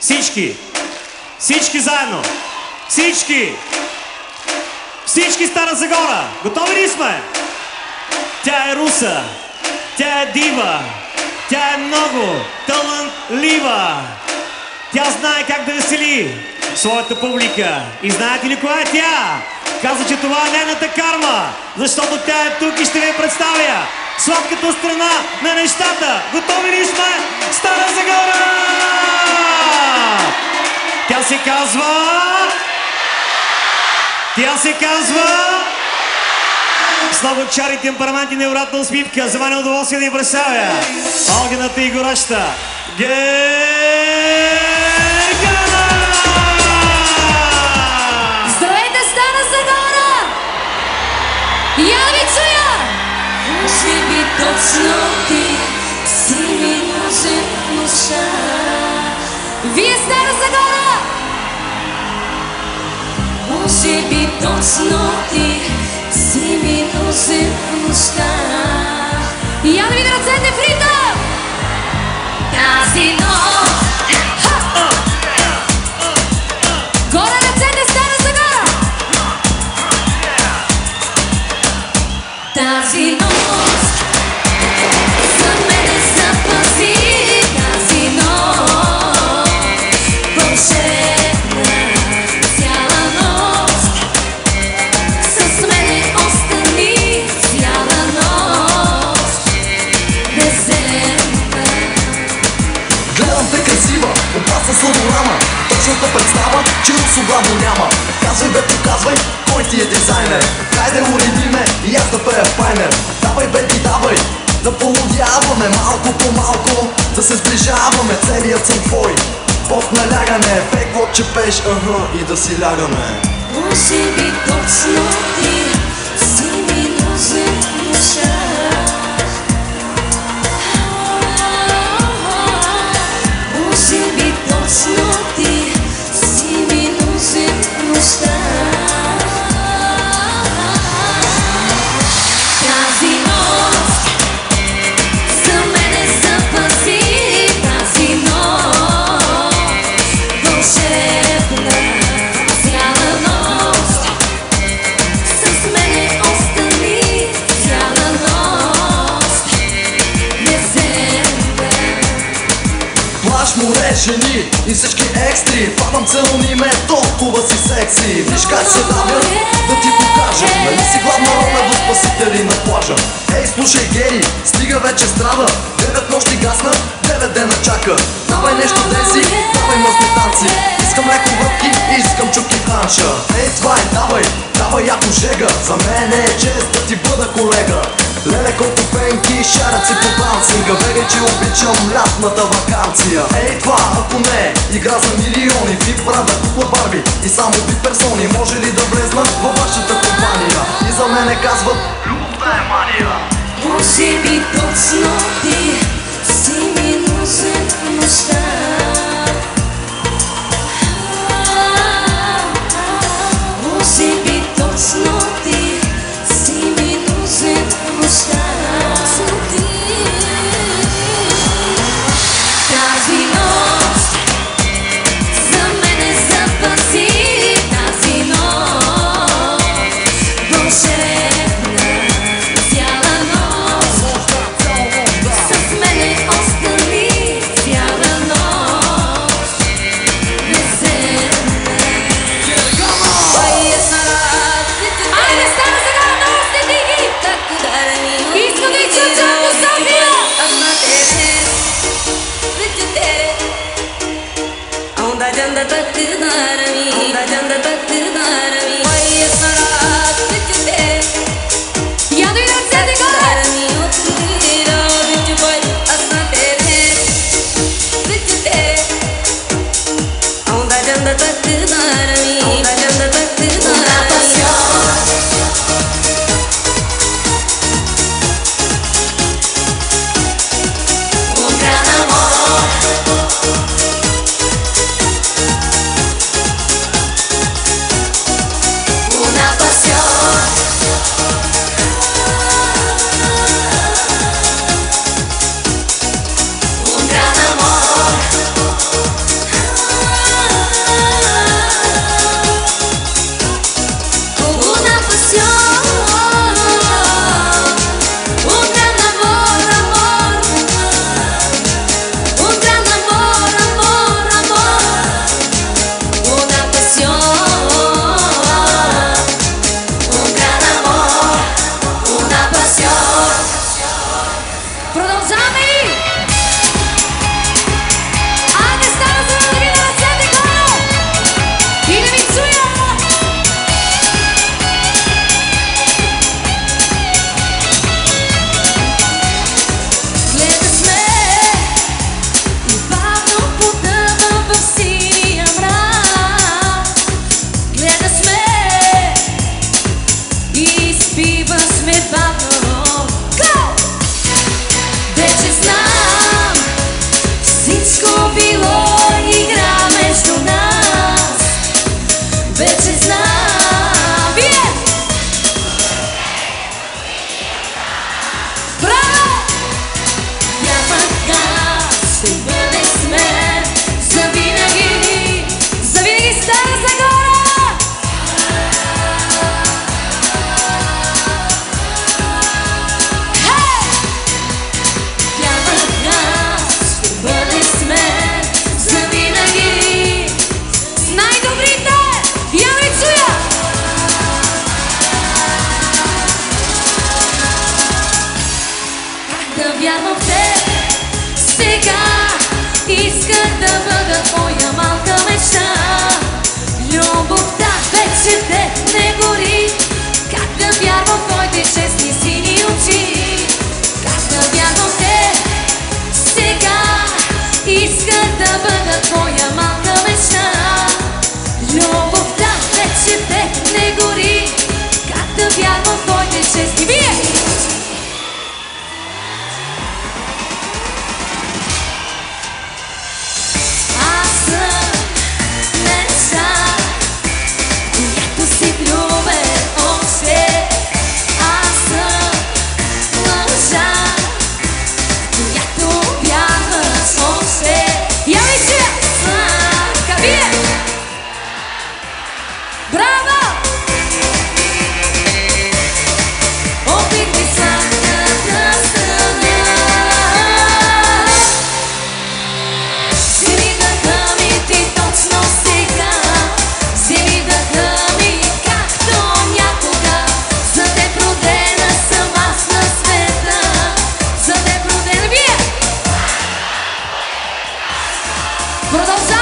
Всички! Всички заедно! Всички! Всички Стара Загора! Готови ли сме? Тя е руса! Тя е дива! Тя е много талантлива! Тя знае как да весели своята публика. И знаете ли коя е тя? Каза, че това е нейната карма, защото тя е тук и ще ви представя сладката страна на нещата. Готови ли сме? Стара Загора! Тя се казва с много чар и темперамент и невероятна усмивка. За мен е удоволствие да я представя огнената и гореща Гергана! Здравейте, Стара Загора! Я ви чуя! Може би точно ти си ми нужен в нощта. Вие, Стара Загора! Може би точно ти си ми нужен в нощта. Я да видя ръцете в ритъм! Тази нощ! Горе ръцете, Стара Загора! Тази нощ за мене запази. Тази нощ вълшебна, цяла нощ с мене остани. Цяла нощ безземна. Гледам те красива, опасна сладорама. Точната представа, че русоглавно няма. Казвай бе, показвай, кой ти е дизайнер. Хайде уреди ме и аз да пея пайнер. Давай бе ти, давай, да полудяваме малко по малко, да се сближаваме, целият съм твой. Под налягане, пекло, че пеш, и да си лягаме. Може би точно ти си ми нужен в душа. Може би точно ти си ми нужен в нощта. Тази нощ за мене запази. Тази нощ вълшебна, цяла нощ с мене остани. Цяла нощ безземна. Плаж, море, жени и всички екстри. Падам целуни ме, толкова си секси. Виж как се давя, да ти покажа. Нали си главна роля до спасители на плажа. Ей, слушай, Гери, стига вече страда. 9 нощи гасна, 9 дена чака. Давай нещо деси, давай мъсни танци. Искам леко въпки, искам чуки танча. Ей, това е, давай, давай яко жега. За мен е чест да ти бъда колега. Леле колко пенки, шарят си по танцинга. Бегай, че обичам лятната ваканция. Ей, това, ако не, игра за милиони. Ви правя кукла Барби и само ви персони. Може ли да влезна във вашата компания? И за мене казват, любовта е мания. Може би точно ти си ми нужен в нощта. Може би точно ти си ми нужен в нощта. Тази нощ за мене запази. Тази нощ вълшебна, цяла нощ с мене остани. Цяла нощ безземна. Айде, Стара Загора, много сте диги! Искам да изчучам по София! Я да и ръцете горе! да бъда твоя малка мечта. Любовта вече те не гори. Как да вярвам в твоите честни сини очи? Как да вярвам в те сега? Искам да бъда твоя малка мечта. Любовта вече те не гори. Как да вярвам в твоите честни вие? Продолжаем!